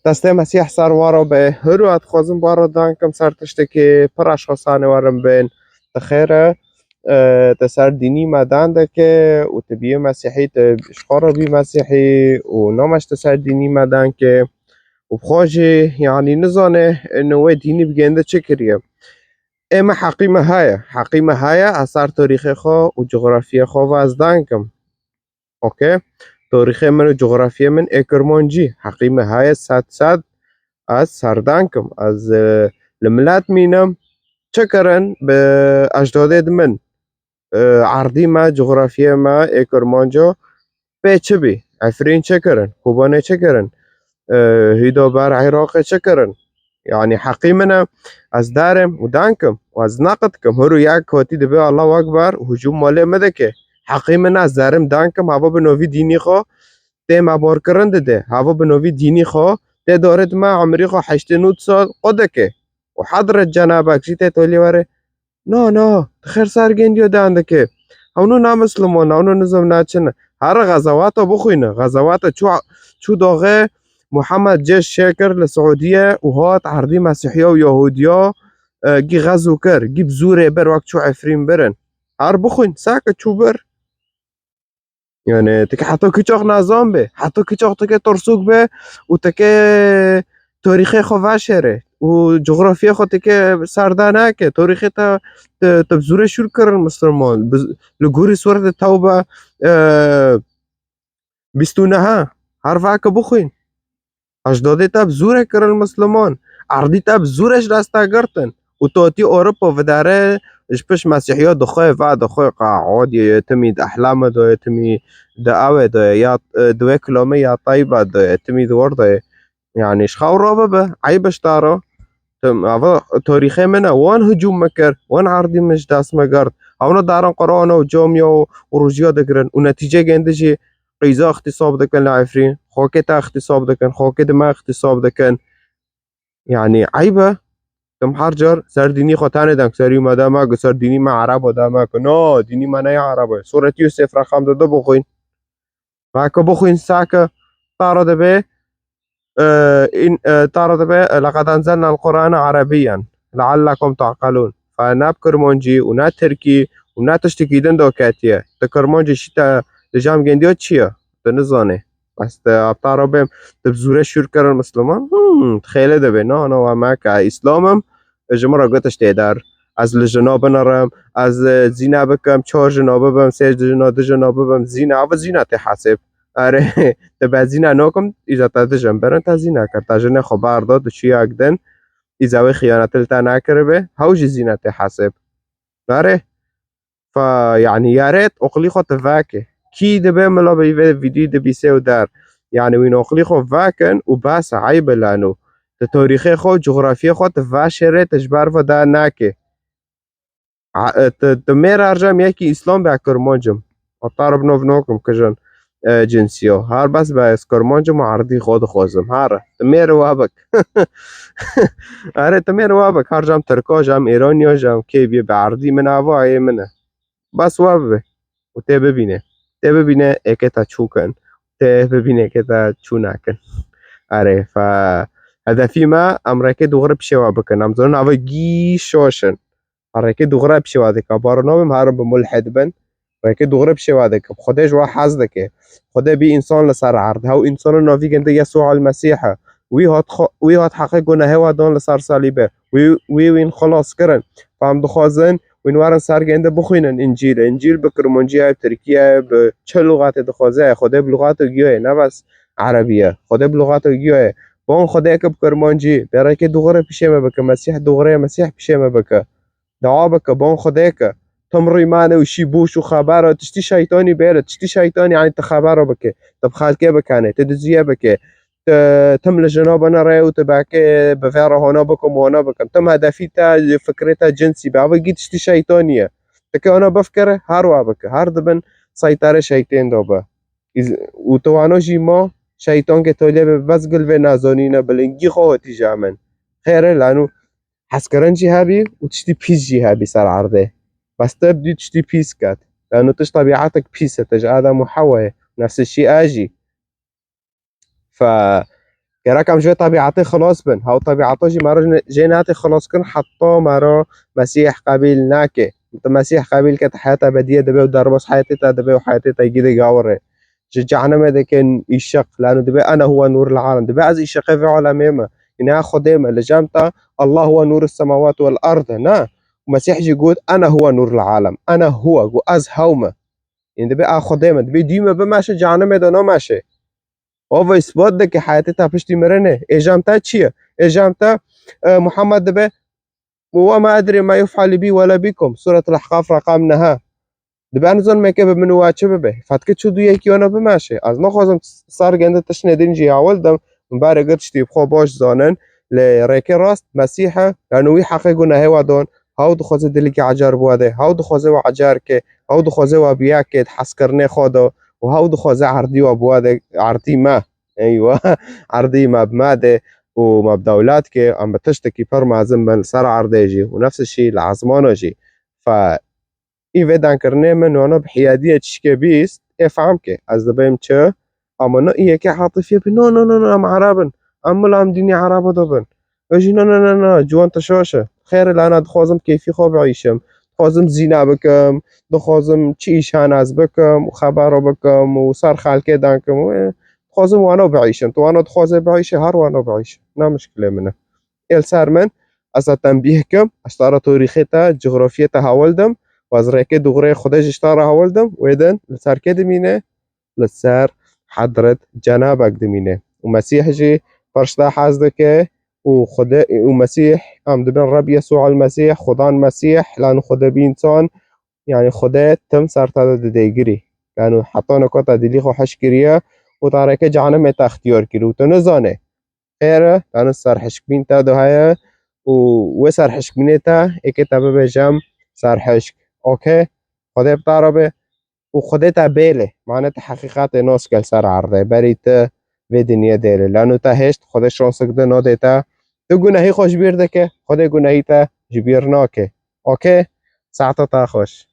دسته مسیح سر وارا به هرو اتخوازم بارا دانکم سر تشتکی پر اشخاصانه وارم بین تخیره تسر دینی مدان ده که و تبیه مسیحی تشخارا بی مسیحی و نامش تسر دینی مدان که و بخواجی يعني نزانه انه وی دینی بگنده چه کریه اما حقیمه های اثر تاریخ خو و جغرافی خو و از دانکم اوکی تاریخ من و جغرافی من اکرمانجی حقیمه های صد از سردانکم از الملات مینم چکرن به اجداد من عرضی ما جغرافی ما اکرمانجا به چه بی عفرین چکرن خوبانه چکرن هیدا بر عراق چکرن يعني حقيمنا از دارم و دانكم و از نقدكم هرو یک كوتي دبي الله اكبر هجوم ماله مدكه حقيمنا از دارم دانكم هوا بنوی دینی خو ته مبار کرنده ده هوا بنوی دینی خو ته دارد ما عمري خو 89 سال قدكه و حضرت جنابك جيته تولي وره نه خير سرگنديو داندكه اونو نامسلمون اونو نظام ناچنه هر غزوات بخوینه غزوات چو داغه محمد جيش شاكر لسعودية وهات عرضي مسيحية ويهودية جي غزو كر جي بزوري بر وقت شو عفرين برن هار بخوين ساكت شو بر يعني تك حتى كيشوخ نظام به حتى كيشوخ تك ترسوك به وتك تاريخي خواشره و جغرافيا خو تك سردانه که تاريخي تا تبزوري شو كرن مسلمان لغوري سورة التوبة بستونها هر واقع بخوين اجدادی تب زوره کرن مسلمان عرضی تب زورش راستا گرتن و توتی اروپا و داره اشپش مسیحیات دخواه و دخواه قاعد یا تمید احلام دو یا تمید دعوه دو یا دو کلامه یا طیبه دو تمید ورده يعني شخاو رابا به عيبش تارا تاريخي منه وان هجوم مكر وان عرضي مش داس مقرد هاونا دارن قرآن و جامعة و روجيا دقرن ونتيجة جندجي قيزا اختصاب دكن لعفرين خوكتا اختصاب دكن خوكت ما اختصاب دكن يعني عيبة كم حرجر سر ديني خطانه دنك سر يوم دامك سر ديني ما عرب دامك نو ديني ما نيا عربه سورة يوسف رقم دو بخوين فاكا بخوين ساكا طارد به طارد به لقد أنزلنا القرآن عربيا لعلكم تعقلون فنا بكرمونجي ونا تركي ونا تشتكي دو كاتية تكرمونجي شتا لجام جنديو تشيا تنزانه بس ابطارو بهم تبزوره شور کرن مسلمان تخيله ده به نه و ما که اسلامم جمرا گتش تیدار از لجناب نرم از زینا بکم 4 جنابه بم 3 جنابه بم زینا و زینا تحسب آره تبع زینا نکم اذا تدجم برن تا زینا کرد تجنه خبر داد چی اگدن اذا خیانت التا نکره به هوج زینا تحسب آره فيعني يا ريت اقليخو تفاكه كي دبي ملا بي فيديو دبي سيو دار يعني وين اقليخو فاكن وباس عيب لانو تاريخي خو جغرافيا خو تفاشره تجبر و دا ناكي تمير ارجم يكي اسلام باكرمانجم اطارب نوف نوكم كجن جنسيو هار بس باس كرمانجم عرضي خود خوزم هار تمير وابك اره تمير وابك هر جام تركو جام ايرانيو جام كي بي بعرضي من اواي منه بس وابه و ته ببینه اکتا چو کن ته ببینه اکتا چو نکن آره هدفی ما امریکا دوغره بشوا بکن امزون اوه گی شوشن امریکا دوغره بشوا دکا بارنامم هرم به ملحد بن امریکا دوغره بشوا دکا خودش و حز دکه خدا بی انسان لسر عرض هاو انسان نافی گنده یسوع المسیحه وی هات حقه گناه و دان لسر صلیبه وین خلاص کرن فهم دخوازن وين وارن سرگنده بخوینن انجیل بکرمانجی های ترکیه به چه لغات دخوازه خدا بلغات گیاه نه بس عربیه خدا بلغات گیاه بون خدا که بکرمانجی برای که دوغره پیشه ما بکه مسیح دوغره مسیح پیشه ما بکه دعا بکه بون خدا که تمر مانه و شیبوش و خبره تشتی شیطانی بیره تشتی شیطانی یعنی تخبره بکه تب خالکه بکنه تدزیه بکه تم لجناب انا راي وتبعك بفعره هنا بكم وهنا بكم تم هدفي تا فكرتها جنسي بعض جيت شتي شيطانيه تك انا بفكر هاروا بك هارد بن سيطره شيطان دوبا وتوانا جيما شيطان كتولي بس قلب نازونينا بلنجي خوتي جامن خير لانه حسكرنجي هابي وتشتي بيس هابي صار عرضه بس تبدي تشتي بيس كات لانه تش طبيعتك بيس تج ادم وحواء نفس الشيء اجي ف که رقم جو طبیعت خلاص بن ها طبیعتا جی مرا جنات خلاص کن حتی مرا مسیح قبیل نکه مسیح قبیل که حیات ابدیه دبه و درباس حیاتی تا دبه و حیاتی تا گیده گاوره جعنا دكن الشق لانه دبي انا هو نور العالم دبي از الشق في عالمي ما يعني خديمه لجامتا الله هو نور السماوات والارض نا مسيح يقول انا هو نور العالم انا هو از هومه يعني دبي خديمه دبي ديما بماشي جعنا دنا ماشي هو اثبات ده که حياتي تا پشتی مرنه اجامتا چیه اجامتا محمد دبي وما ادري ما يفعل بي ولا بكم سوره الاحقاف رقم نها دبي انا زن مكه من واچه به فتك چو دو یکی انا بماشه از نخوازم سر گنده تشنیدین جی اول دم مبارك قرشتي بخو باش زانن لريكي راست مسيحه لانه وي حقيقه نه ودون هاو دخوزه دلکی عجر بواده هاو دخوزه و عجر که هاو دخوزه و بیا که حس کرنه خدا و هاو دخوزه عردی و بواده عردی ما ايوه عردي ما بماده وما بدولات كي عم بتشتكي فرمازم بن سر عرديجي ونفس الشيء العزمانجي ف ایوه کرنه من وانا بحيادية تشكي بيست افهم كي از دبيم چه اما نا ايه كي عاطفية بي نو نو نو نو ام عربن ام لا ام ديني عربة دبن اجي نو نو نو نو جوان تشاشة خير انا دخوازم كيفي خواب عيشم دخوازم زينة بكم دخوازم چيش هناز بكم وخبره بكم وصار خالكي دانكم دخوازم وانا بعيشم تو وانا دخوازم بعيشه هر وانا بعيشه نا مشكلة منه السر من از تنبيه كم اشتارة تاريخي تا جغرافية تا هاولدم و از ریکه دغره خودش اشتاره هولدم ویدن لسر که دمینه لسر حضرت جنابک دمینه و مسیح جی فرشته حزده که و خدا و مسیح هم دبن رب يسوع المسيح خدا مسیح لانه خدا بی انسان يعني خدا تم سر تا دیگری لانه حتی نکات دیلی خو حشکریه و تارکه جهنم تا اختیار کری و تو نزانه خیره لانه سر حشک بین تا دو های و سر حشک بینه تا اکه تا بجم سر حشک اوكي خدای بتعربه وخدای تباله معناتها حقیقت ناس کل سر عرضه بریت و دنیا داره لانه تا هشت خدای شانسک ده ناده تا تو گناهی خوش بیرده که خدای گناهی تا جبیر ناکه اوكي ساعتا تا خوش